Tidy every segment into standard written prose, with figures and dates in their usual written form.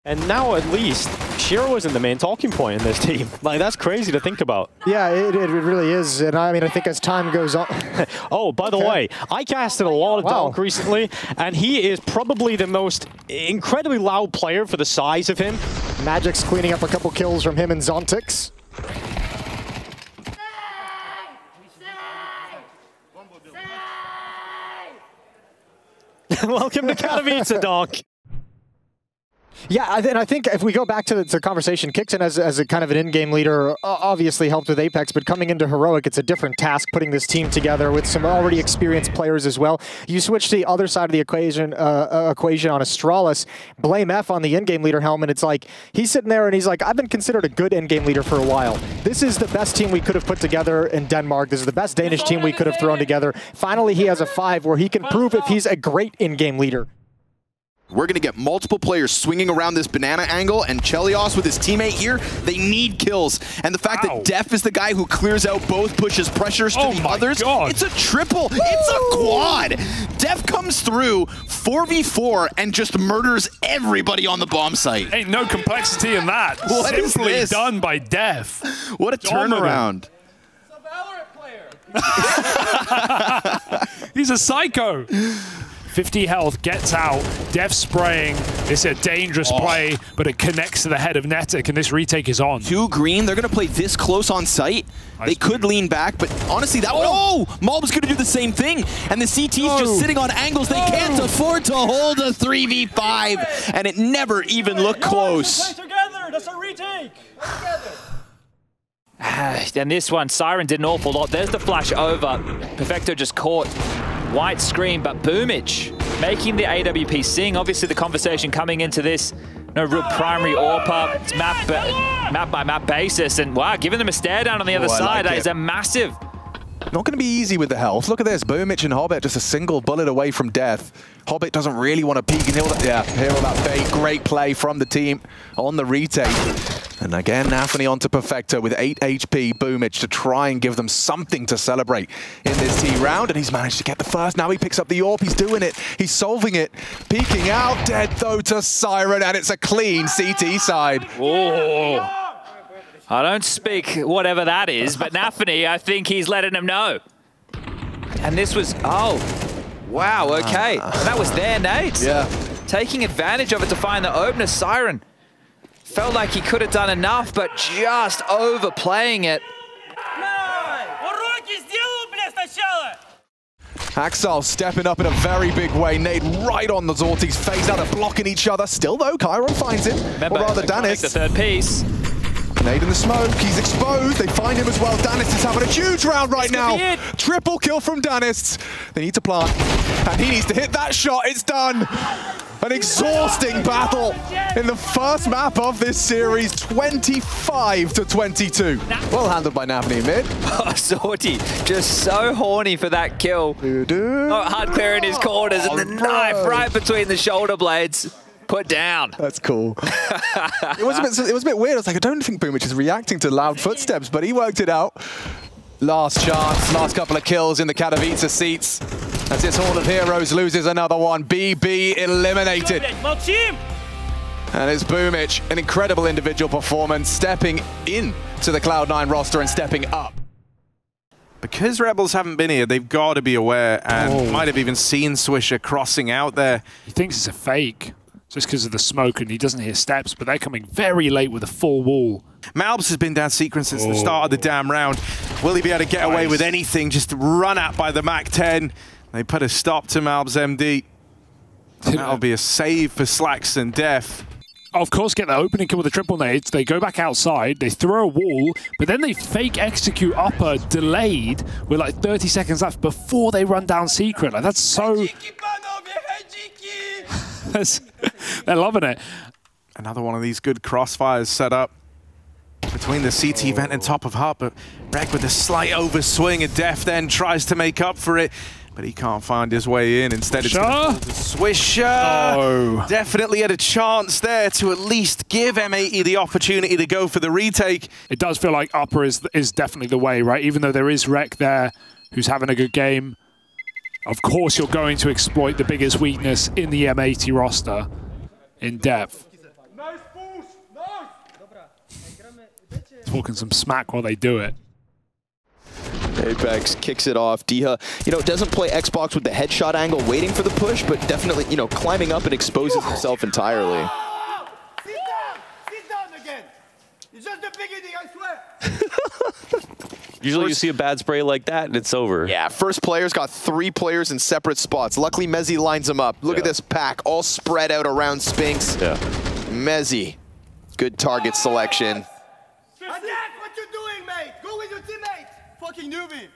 And now at least, Shiro isn't the main talking point in this team. Like, that's crazy to think about. Yeah, it really is. And I mean, I think as time goes on... Oh, by the way, I casted a lot of Donk recently, and he is probably the most incredibly loud player for the size of him. Magic's cleaning up a couple kills from him and Zontix. Welcome to Katowice, Donk. Yeah, and I think if we go back to the conversation, Kixen as a kind of an in-game leader obviously helped with Apex, but coming into Heroic, it's a different task putting this team together with some already experienced players as well. You switch to the other side of the equation on Astralis, blame F on the in-game leader helm, and it's like, he's sitting there and he's like, I've been considered a good in-game leader for a while. This is the best team we could have put together in Denmark. This is the best Danish team we could have thrown together. Finally, he has a 5 where he can prove if he's a great in-game leader. We're going to get multiple players swinging around this banana angle, and Chelios with his teammate here, they need kills. And the fact that Def is the guy who clears out both, pushes pressures to the others, it's a triple, it's a quad. Def comes through 4v4 and just murders everybody on the bomb site. Ain't no complexity in that. What Simply is this? done by Def. What a turnaround. It's a Valorant player. He's a psycho. 50 health, gets out, Def spraying. It's a dangerous play, but it connects to the head of Netic, and this retake is on. 2 green, they're going to play this close on site. They could lean back, but honestly, that Malb's going to do the same thing, and the CT's just sitting on angles they can't afford to hold a 3v5, and it never even looked close. Play together, that's a retake. And this one, Siren did an awful lot. There's the flash over. Perfecto just caught white screen, but Boomich making the AWP sing. Obviously, the conversation coming into this, no real primary AWP. It's map by map basis, and wow, giving them a stare down on the other side. That is a massive. Not going to be easy with the health. Look at this, Boomich and Hobbit just a single bullet away from death. Hobbit doesn't really want to peek and heal that bait. Great play from the team on the retake. And again, Nafany onto Perfecto with 8 HP, Boomich to try and give them something to celebrate in this T round, and he's managed to get the first. Now he picks up the AWP, he's doing it, he's solving it, peeking out, dead though to Siren, and it's a clean CT side. Oh, I don't speak whatever that is, but Nafany, I think he's letting him know. And this was, wow, okay. That was there, Nate. Yeah. Taking advantage of it to find the opener. Siren felt like he could have done enough, but just overplaying it. Axel stepping up in a very big way. Nade right on the Zorties, phased out of blocking each other. Still though, Chiron finds him. Remember, or rather, Danis. The third piece. Nade in the smoke, he's exposed. They find him as well. Danis is having a huge round right now. Triple kill from Danis. They need to plant, and he needs to hit that shot. It's done. An exhausting battle in the first map of this series, 25-22. Well handled by Nafany mid. Oh, Zorty, just so horny for that kill. Hard clearing his corners, and the knife right between the shoulder blades. Put down. That's cool. It was a bit weird. I was like, I don't think Boomich is reacting to loud footsteps, but he worked it out. Last chance, last couple of kills in the Katowice seats. As this Hall of Heroes loses another one. BB eliminated. And it's Boomich, an incredible individual performance, stepping in to the Cloud9 roster and stepping up. Because Rebels haven't been here, they've got to be aware, and might have even seen Swisher crossing out there. He thinks it's a fake, just because of the smoke, and he doesn't hear steps, but they're coming very late with a full wall. Malbs has been down sequence since the start of the damn round. Will he be able to get away with anything? Just run at by the MAC-10. They put a stop to Malbs MD. And that'll be a save for Slax and Def. Of course, get the opening kill with the triple nades. They go back outside, they throw a wall, but then they fake execute upper delayed with like 30 seconds left before they run down secret. Like, that's so... They're loving it. Another one of these good crossfires set up between the CT vent and top of hut, but Reg with a slight overswing, and Def then tries to make up for it, but he can't find his way in. Instead, it's Swisher. Definitely had a chance there to at least give M80 the opportunity to go for the retake. It does feel like upper is definitely the way, right? Even though there is Rec there who's having a good game. Of course, you're going to exploit the biggest weakness in the M80 roster in Def. Talking some smack while they do it. Apex kicks it off. Diha, doesn't play Xbox with the headshot angle waiting for the push, but definitely, climbing up and exposes himself entirely. Sit down again. It's just the beginning, I swear. Usually you see a bad spray like that and it's over. Yeah, first player's got 3 players in separate spots. Luckily, Mezzi lines them up. Look at this pack, all spread out around Spinks. Yeah. Mezzi, good target selection. Attack, what you doing, mate? Go with your teammate. Fucking newbie.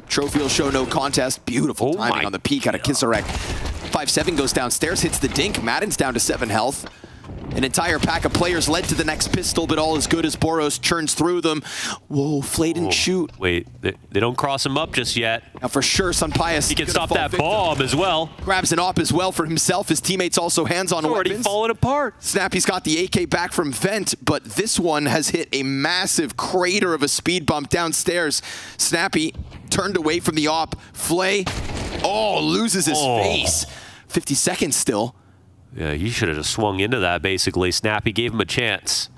Trophy will show no contest. Beautiful timing on the peak out of Kisarek. 5-7 goes downstairs, hits the dink. Madden's down to 7 health. An entire pack of players led to the next pistol, but all is good as Boros churns through them. Whoa, Fladen shoot. Wait, they don't cross him up just yet. Now for sure, Sunpius. He can stop that bomb as well. Grabs an op as well for himself. His teammates also hands-on weapons. Already falling apart. Snappy's got the AK back from Vent, but this one has hit a massive crater of a speed bump downstairs. Snappy turned away from the op. Flay, loses his face. 50 seconds still. Yeah, he should have just swung into that, basically. Snappy gave him a chance.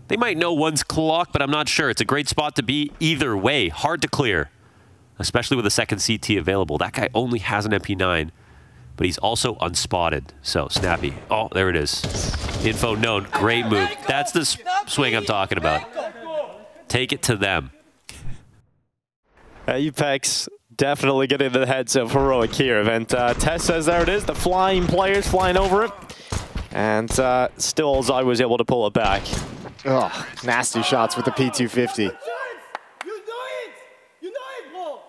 They might know one's clock, but I'm not sure. It's a great spot to be either way. Hard to clear, especially with a second CT available. That guy only has an MP9, but he's also unspotted. So, Snappy. Oh, there it is. Info known. Great move. That's the swing I'm talking about. Take it to them. Apex definitely getting the heads of Heroic here. And Tess says there it is, the flying players flying over it. And still Zai was able to pull it back. Oh, nasty shots with the P250. You know it, bro.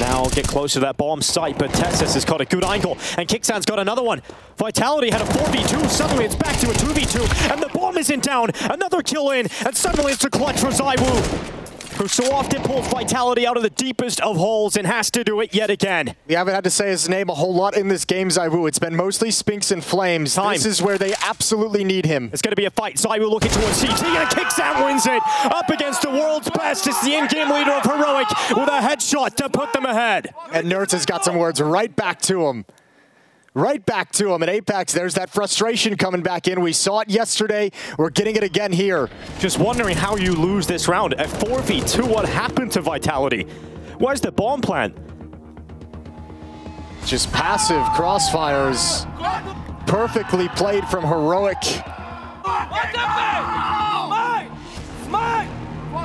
Now get closer to that bomb site, but Tessus has got a good angle, and Kicksan's got another one. Vitality had a 4v2, suddenly it's back to a 2v2, and the bomb isn't down. Another kill in, and suddenly it's a clutch for ZywOo, who so often pulls Vitality out of the deepest of holes and has to do it yet again. We haven't had to say his name a whole lot in this game, ZywOo. It's been mostly Spinks and Flames. This is where they absolutely need him. It's going to be a fight. ZywOo looking towards CT, and Kicksan wins it. Up against the world's best. It's the in-game leader of Heroic with a headshot to put them ahead. And Nerds has got some words right back to him. Right back to him. At Apex, there's that frustration coming back in. We saw it yesterday. We're getting it again here. Just wondering how you lose this round. At 4v2, what happened to Vitality? Where's the bomb plant? Just passive crossfires. Perfectly played from Heroic. Smile!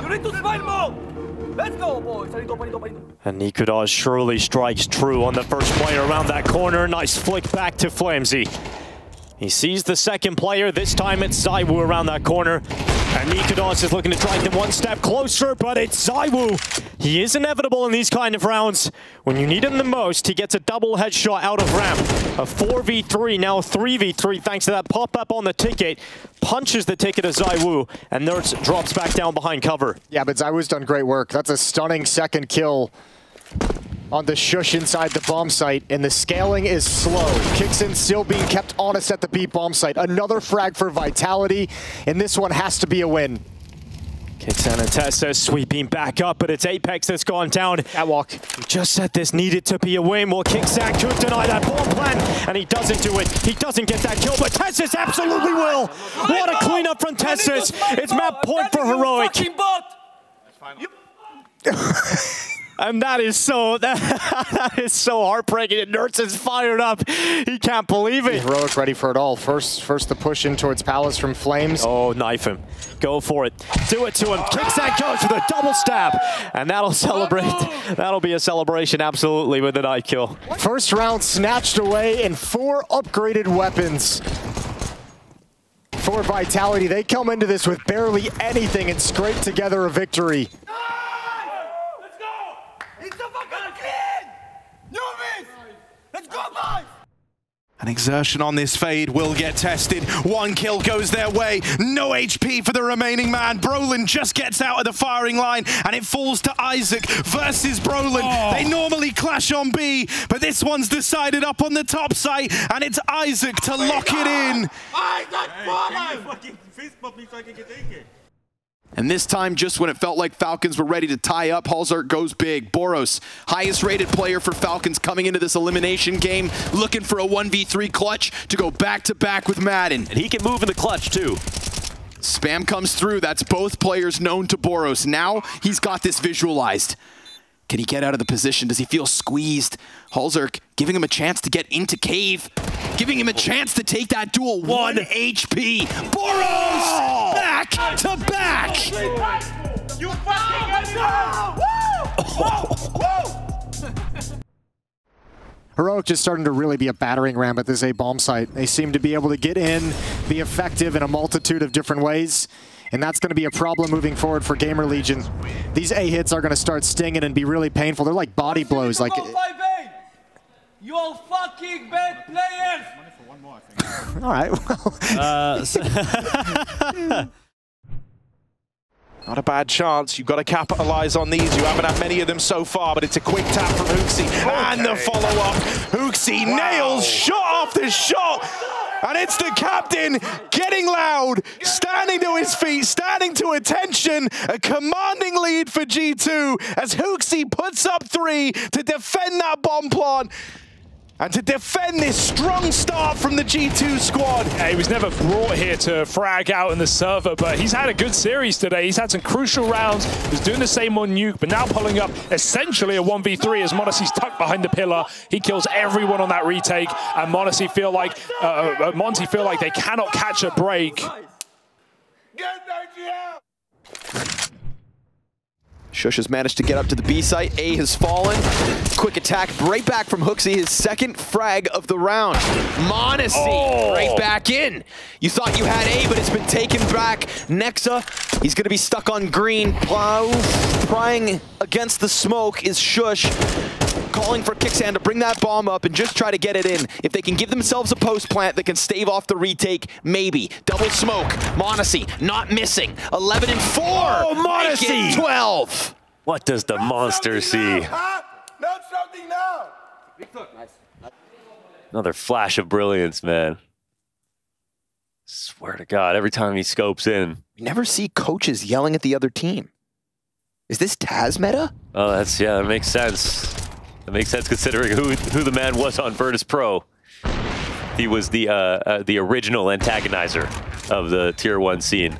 You need to smile more! Let's go, boys! And Nikudas surely strikes true on the first player around that corner. Nice flick back to Flamesy. He sees the second player. This time it's ZywOo around that corner. And Nikudas is looking to drag them one step closer, but it's ZywOo. He is inevitable in these kind of rounds. When you need him the most, he gets a double headshot out of ramp. A 4v3, now 3v3, thanks to that pop-up on the ticket. Punches the ticket of ZywOo, and Nerds drops back down behind cover. Yeah, but ZywOo's done great work. That's a stunning second kill on the shush inside the bomb site, and the scaling is slow. Kicksan still being kept honest at the B bomb site. Another frag for Vitality, and this one has to be a win. Kicksan and Tessa sweeping back up, but it's Apex that's gone down. Catwalk. We just said this needed to be a win. Well, Kicksan could deny that bomb plan, and he doesn't do it. He doesn't get that kill, but Tessus absolutely will. What a cleanup from Tessus. It's map point for Heroic. And that is so heartbreaking. And Nerds is fired up. He can't believe it. Heroic ready for it all. First the push in towards Palace from Flames. Oh, knife him. Go for it. Do it to him. Kicksan goes with a double stab. And that'll celebrate. That'll be a celebration, absolutely, with the knife kill. First round snatched away and 4 upgraded weapons for Vitality. They come into this with barely anything and scrape together a victory. Let's go, boys! An exertion on this fade will get tested. 1 kill goes their way. No HP for the remaining man. Brolin just gets out of the firing line, and it falls to Isaac versus Brolin. They normally clash on B, but this one's decided up on the top site, and it's Isaac to lock it in. Isaac, fucking fist bump me so I can get in. And this time, just when it felt like Falcons were ready to tie up, Halzark goes big. Boros, highest rated player for Falcons coming into this elimination game, looking for a 1v3 clutch to go back-to-back with Madden. And he can move in the clutch, too. Spam comes through. That's both players known to Boros. Now he's got this visualized. Can he get out of the position? Does he feel squeezed? Halzark giving him a chance to get into cave. Giving him a chance to take that duel. 1 HP. Boros! Back to back! You fucking Heroic just starting to really be a battering ram at this A bomb site. They seem to be able to get in, be effective in a multitude of different ways, and that's going to be a problem moving forward for Gamer Legion. These A hits are going to start stinging and be really painful. They're like body blows. Like, you're fucking bad players! all right, well. Not a bad chance. You've got to capitalize on these. You haven't had many of them so far, but it's a quick tap from HooXi. And the follow-up. HooXi nails shot after shot. And it's the captain getting loud, standing to his feet, standing to attention. A commanding lead for G2 as HooXi puts up 3 to defend that bomb plant. And to defend this strong start from the G2 squad. Yeah, he was never brought here to frag out in the server, but he's had a good series today. He's had some crucial rounds. He's doing the same on Nuke, but now pulling up essentially a 1v3 as m0NESY's tucked behind the pillar. He kills everyone on that retake, and m0NESY feel like they cannot catch a break. Sjuush has managed to get up to the B site. A has fallen. Quick attack right back from HooXi, his second frag of the round. m0NESY right back in. You thought you had A, but it's been taken back. Nexa, he's going to be stuck on green. Prying against the smoke is Sjuush. Calling for Kixan to bring that bomb up and just try to get it in. If they can give themselves a post plant that can stave off the retake, maybe. Double smoke. m0NESY not missing. 11 and 4. Oh, m0NESY! 12. What does the monster see? Not something now! Another flash of brilliance, man. Swear to God, every time he scopes in. You never see coaches yelling at the other team. Is this Taz meta? Oh, yeah, that makes sense. That makes sense considering who the man was on Virtus Pro. He was the original antagonizer of the Tier 1 scene.